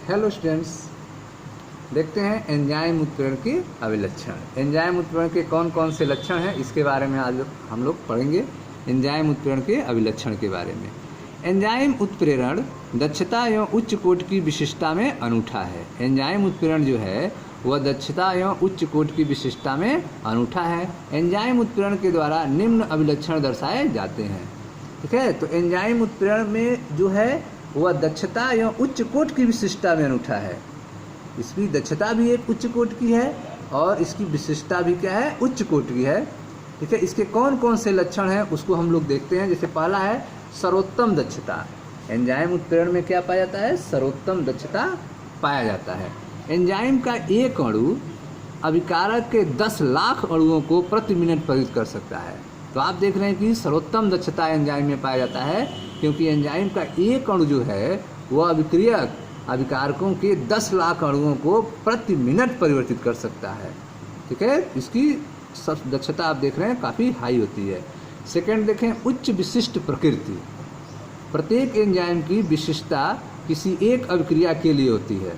Hello students, देखते हैं enzyme उत्प्रेरण के अभिलक्षण। एंजाइम उत्प्रेरण के कौन कौन से लक्षण हैं इसके बारे में आज हम लोग पढ़ेंगे। एंजाइम उत्प्रेरण के अभिलक्षण के बारे में। एंजाइम उत्प्रेरण दक्षता एवं उच्च कोटि की विशिष्टता में अनूठा है। एंजाइम उत्प्रेरण जो है वह दक्षता एवं उच्च कोटि की विशिष्टता में अनूठा है। एंजाइम उत्प्रेरण के द्वारा निम्न अभिलक्षण दर्शाए जाते हैं। ठीक है, तो एंजाइम उत्प्रेरण में जो है वह दक्षता एवं उच्च कोटि की विशिष्टता में अनूठा है। इसकी दक्षता भी एक उच्च कोटि की है और इसकी विशिष्टता भी क्या है, उच्च कोटि की है। ठीक है, इसके कौन कौन से लक्षण हैं उसको हम लोग देखते हैं। जैसे पहला है सर्वोत्तम दक्षता। एंजाइम उत्प्रेरण में क्या पाया जाता है, सर्वोत्तम दक्षता पाया जाता है। एंजाइम का एक अणु अभिकारक के 10 लाख अणुओं को प्रति मिनट परिवर्तित कर सकता है। तो आप देख रहे हैं कि सर्वोत्तम दक्षता एंजाइम में पाया जाता है, क्योंकि एंजाइम का एक अणु जो है वह अभिक्रियक अभिकारकों के 10 लाख अणुओं को प्रति मिनट परिवर्तित कर सकता है। ठीक है, इसकी दक्षता आप देख रहे हैं काफ़ी हाई होती है। सेकंड देखें, उच्च विशिष्ट प्रकृति। प्रत्येक एंजाइम की विशिष्टता किसी एक अभिक्रिया के लिए होती है।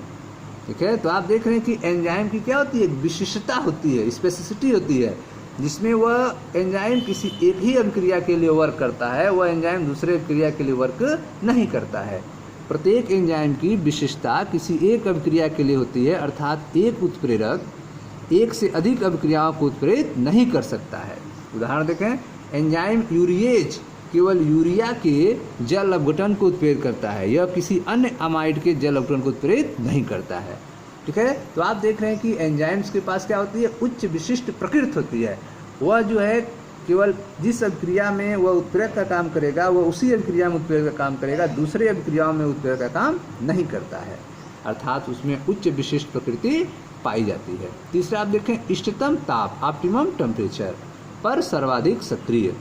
ठीक है, तो आप देख रहे हैं कि एंजाइम की क्या होती है, विशिष्टता होती है, स्पेसिसिटी होती है, जिसमें वह एंजाइम किसी एक ही अभिक्रिया के लिए वर्क करता है, वह एंजाइम दूसरे अभिक्रिया के लिए वर्क नहीं करता है। प्रत्येक एंजाइम की विशिष्टता किसी एक अभिक्रिया के लिए होती है, अर्थात एक उत्प्रेरक एक से अधिक अभिक्रियाओं को उत्प्रेरित नहीं कर सकता है। उदाहरण देखें, एंजाइम यूरिएज केवल यूरिया के जल अपघटन को उत्प्रेरित करता है, यह किसी अन्य अमाइड के जल अपघटन को उत्प्रेरित नहीं करता है। ठीक है, तो आप देख रहे हैं कि एंजाइम्स के पास क्या होती है, उच्च विशिष्ट प्रकृति होती है। वह जो है केवल जिस अभिक्रिया में वह उत्प्रेरक का काम करेगा वह उसी अभिक्रिया में उत्प्रेरक का काम करेगा, दूसरे अभिक्रियाओं में उत्प्रेरक का काम नहीं करता है, अर्थात उसमें उच्च विशिष्ट प्रकृति पाई जाती है। तीसरा आप देखें, इष्टतम ताप ऑप्टिमम टेम्परेचर पर सर्वाधिक सक्रिय।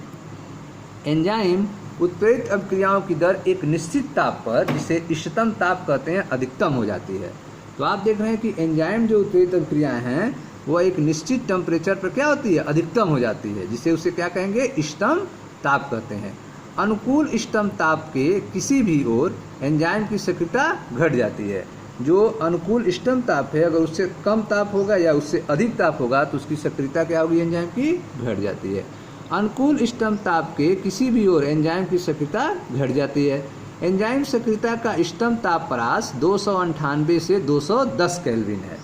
एंजाइम उत्प्रेरित अभिक्रियाओं की दर एक निश्चित ताप पर, जिसे इष्टतम ताप कहते हैं, अधिकतम हो जाती है। तो आप देख रहे हैं कि एंजाइम जो उत्प्रेरित अभिक्रियाएं हैं वह एक निश्चित टेम्परेचर पर क्या होती है, अधिकतम हो जाती है, जिसे उसे क्या कहेंगे, इष्टतम ताप कहते हैं। अनुकूल इष्टतम ताप के किसी भी ओर एंजाइम की सक्रियता घट जाती है। जो अनुकूल इष्टतम ताप है, अगर उससे कम ताप होगा या उससे अधिक ताप होगा तो उसकी सक्रियता क्या होगी, एंजाइम की घट जाती है। अनुकूल इष्टतम ताप के किसी भी ओर एंजाइम की सक्रियता घट जाती है। एंजाइम सक्रियता का इष्टतम ताप परास 298 से 210 केल्विन है।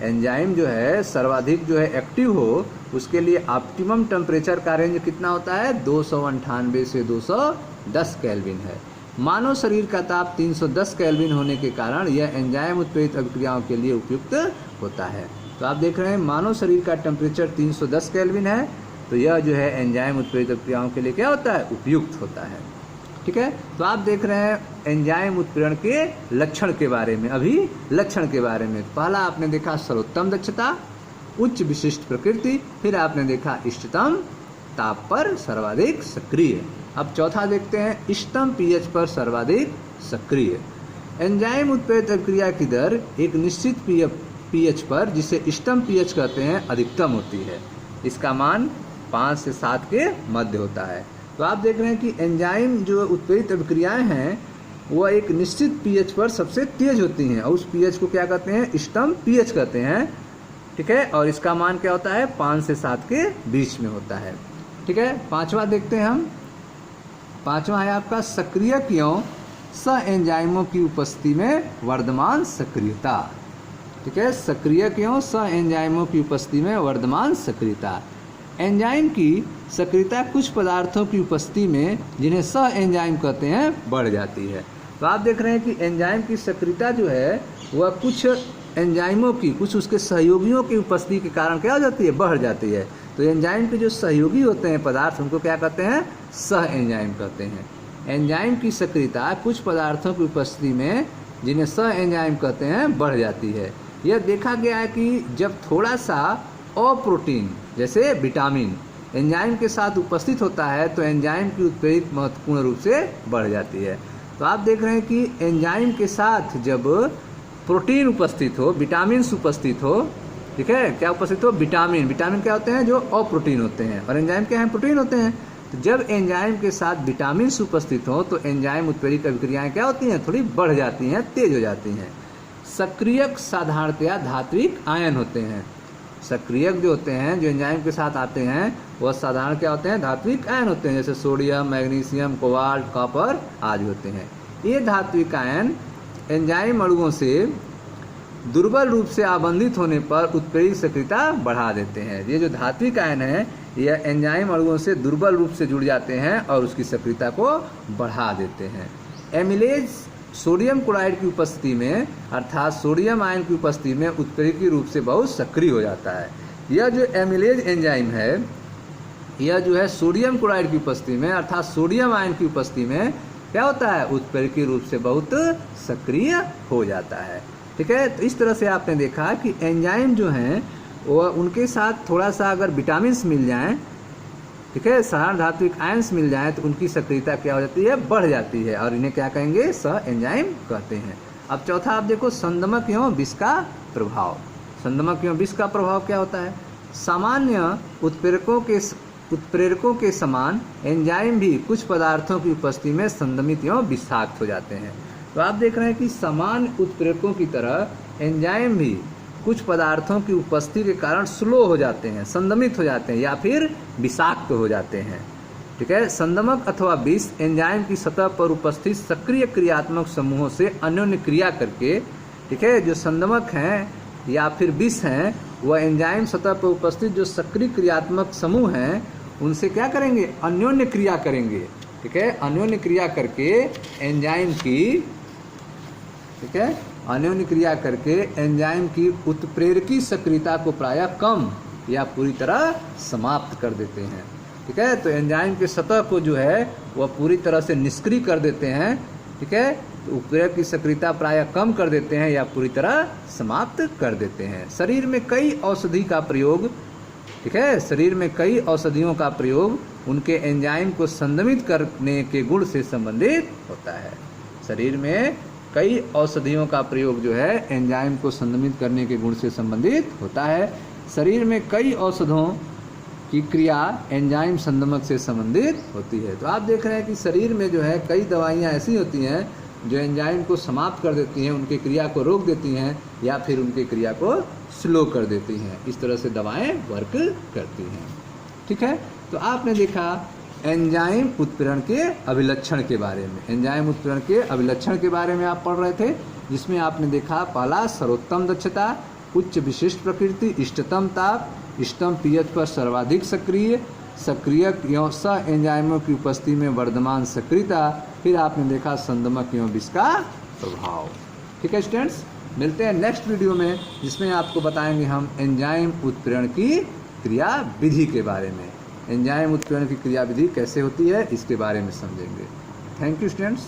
एंजाइम जो है सर्वाधिक जो है एक्टिव हो उसके लिए ऑप्टिमम टेम्परेचर का रेंज कितना होता है, 298 से 210 केल्विन है। मानव शरीर का ताप 310 केल्विन होने के कारण यह एंजाइम उत्प्रेरित अभिक्रियाओं के लिए उपयुक्त होता है। तो आप देख रहे हैं मानव शरीर का टेम्परेचर 310 केल्विन है, तो यह जो है एंजाइम उत्प्रेरित अभिक्रियाओं के लिए क्या होता है, उपयुक्त होता है। ठीक है, तो आप देख रहे हैं एंजाइम उत्प्रेरण के लक्षण के बारे में। अभी लक्षण के बारे में पहला आपने देखा सर्वोत्तम दक्षता, उच्च विशिष्ट प्रकृति, फिर आपने देखा इष्टतम ताप पर सर्वाधिक सक्रिय। अब चौथा देखते हैं, इष्टतम पीएच पर सर्वाधिक सक्रिय। एंजाइम उत्प्रेरित अभिक्रिया की दर एक निश्चित पीएच पर, जिसे इष्टतम पीएच कहते हैं, अधिकतम होती है। इसका मान 5 से 7 के मध्य होता है। तो आप देख रहे हैं कि एंजाइम जो उत्प्रेरित अभिक्रियाएं हैं वह एक निश्चित पीएच पर सबसे तेज होती हैं और उस पीएच को क्या कहते हैं, इष्टतम पीएच कहते हैं। ठीक है, और इसका मान क्या होता है, 5 से 7 के बीच में होता है। ठीक है, पांचवा देखते हैं हम। पांचवा है आपका सक्रियक एवं स एंजाइमों की उपस्थिति में वर्धमान सक्रियता। ठीक है, सक्रियक एवं स एंजाइमों की उपस्थिति में वर्धमान सक्रियता। एंजाइम की सक्रियता कुछ पदार्थों की उपस्थिति में, जिन्हें स एंजाइम कहते हैं, बढ़ जाती है। तो आप देख रहे हैं कि एंजाइम की सक्रियता जो है वह कुछ एंजाइमों की, कुछ उसके सहयोगियों की उपस्थिति के कारण क्या हो जाती है, बढ़ जाती है। तो एंजाइम के जो सहयोगी होते हैं पदार्थ, उनको क्या कहते हैं, सह एंजाइम कहते हैं। एंजाइम की सक्रियता कुछ पदार्थों की उपस्थिति में, जिन्हें सह एंजाइम कहते हैं, बढ़ जाती है। यह देखा गया है कि जब थोड़ा सा अप्रोटीन जैसे विटामिन एंजाइम के साथ उपस्थित होता है तो एंजाइम की उत्प्रेरित महत्वपूर्ण रूप से बढ़ जाती है। तो आप देख रहे हैं कि एंजाइम के साथ जब प्रोटीन उपस्थित हो, विटामिन उपस्थित हो, ठीक है, क्या उपस्थित हो, विटामिन। विटामिन क्या होते हैं, जो अप्रोटीन होते हैं, और एंजाइम क्या है, प्रोटीन होते हैं। तो जब एंजाइम के साथ विटामिन उपस्थित हो तो एंजाइम उत्प्रेरित अभिक्रियाएं क्या होती हैं, थोड़ी बढ़ जाती हैं, तेज हो जाती हैं। सक्रियक साधारणतया धात्विक आयन होते हैं। सक्रियक जो होते हैं, जो एंजाइम के साथ आते हैं, वह साधारण क्या होते हैं? धात्विक आयन होते हैं, जैसे सोडियम, मैग्नीशियम, कोबाल्ट, कॉपर आदि होते हैं। ये धात्विक आयन एंजाइम अणुओं से दुर्बल रूप से आबंधित होने पर उत्प्रेरक सक्रियता बढ़ा देते हैं। ये जो धात्विक आयन है, यह एंजाइम अणुओं से दुर्बल रूप से जुड़ जाते हैं और उसकी सक्रियता को बढ़ा देते हैं। एमिलेज सोडियम क्लोराइड की उपस्थिति में, अर्थात सोडियम आयन की उपस्थिति में उत्प्रेरकी रूप से बहुत सक्रिय हो जाता है। यह जो एमिलेज एंजाइम है, यह जो है सोडियम क्लोराइड की उपस्थिति में, अर्थात सोडियम आयन की उपस्थिति में क्या होता है? उत्प्रेरकी रूप से बहुत सक्रिय हो जाता है। ठीक है, तो इस तरह से आपने देखा कि एंजाइम जो हैं वह उनके साथ थोड़ा सा अगर विटामिन मिल जाएं, ठीक है, साधारण धात्विक आयन्स मिल जाएं, तो उनकी सक्रियता क्या हो जाती है? बढ़ जाती है, और इन्हें क्या कहेंगे? सह एंजाइम कहते हैं। अब चौथा आप देखो, संदमक एवं विष का प्रभाव। संदमक एवं विष का प्रभाव क्या होता है? सामान्य उत्प्रेरकों के समान एंजाइम भी कुछ पदार्थों की उपस्थिति में संदमित एवं विषाक्त हो जाते हैं। तो आप देख रहे हैं कि सामान्य उत्प्रेरकों की तरह एंजाइम भी कुछ पदार्थों की उपस्थिति के कारण स्लो हो जाते हैं, संदमित हो जाते हैं या फिर विषाक्त हो जाते हैं। ठीक है, संदमक अथवा विष एंजाइम की सतह पर उपस्थित सक्रिय क्रियात्मक समूहों से अन्योन्य क्रिया करके, ठीक है, जो संदमक हैं या फिर विष हैं, वह एंजाइम सतह पर उपस्थित जो सक्रिय क्रियात्मक समूह हैं उनसे क्या करेंगे? अन्योन्य क्रिया करेंगे। ठीक है, अन्योन्य क्रिया करके एंजाइम की, ठीक है, अन्योन्य क्रिया करके एंजाइम की उत्प्रेरकी सक्रियता को प्रायः कम या पूरी तरह समाप्त कर देते हैं। ठीक है, तो एंजाइम के सतह को जो है वह पूरी तरह से निष्क्रिय कर देते हैं। ठीक है, तो उत्प्रेरक की सक्रियता प्रायः कम कर देते हैं या पूरी तरह समाप्त कर देते हैं। शरीर में कई औषधि का प्रयोग, ठीक है, शरीर में कई औषधियों का प्रयोग उनके एंजाइम को संदमित करने के गुण से संबंधित होता है। शरीर में कई औषधियों का प्रयोग जो है एंजाइम को संदमित करने के गुण से संबंधित होता है। शरीर में कई औषधों की क्रिया एंजाइम संदमक से संबंधित होती है। तो आप देख रहे हैं कि शरीर में जो है कई दवाइयाँ ऐसी होती हैं जो एंजाइम को समाप्त कर देती हैं, उनकी क्रिया को रोक देती हैं या फिर उनकी क्रिया को स्लो कर देती हैं। इस तरह से दवाएं वर्क करती हैं। ठीक है, तो आपने देखा एंजाइम उत्प्रेरण के अभिलक्षण के बारे में। एंजाइम उत्प्रेरण के अभिलक्षण के बारे में आप पढ़ रहे थे, जिसमें आपने देखा पहला सर्वोत्तम दक्षता, उच्च विशिष्ट प्रकृति, इष्टतम ताप, इष्टतम पीएच पर सर्वाधिक सक्रियक एवं सह एंजाइमों की उपस्थिति में वर्धमान सक्रियता, फिर आपने देखा संदमक एवं विष का प्रभाव। ठीक है स्टूडेंट्स, मिलते हैं नेक्स्ट वीडियो में, जिसमें आपको बताएंगे हम एंजाइम उत्प्रेरण की क्रिया विधि के बारे में। एंजाइम उत्प्रेरण की क्रिया विधि कैसे होती है इसके बारे में समझेंगे। Thank you students.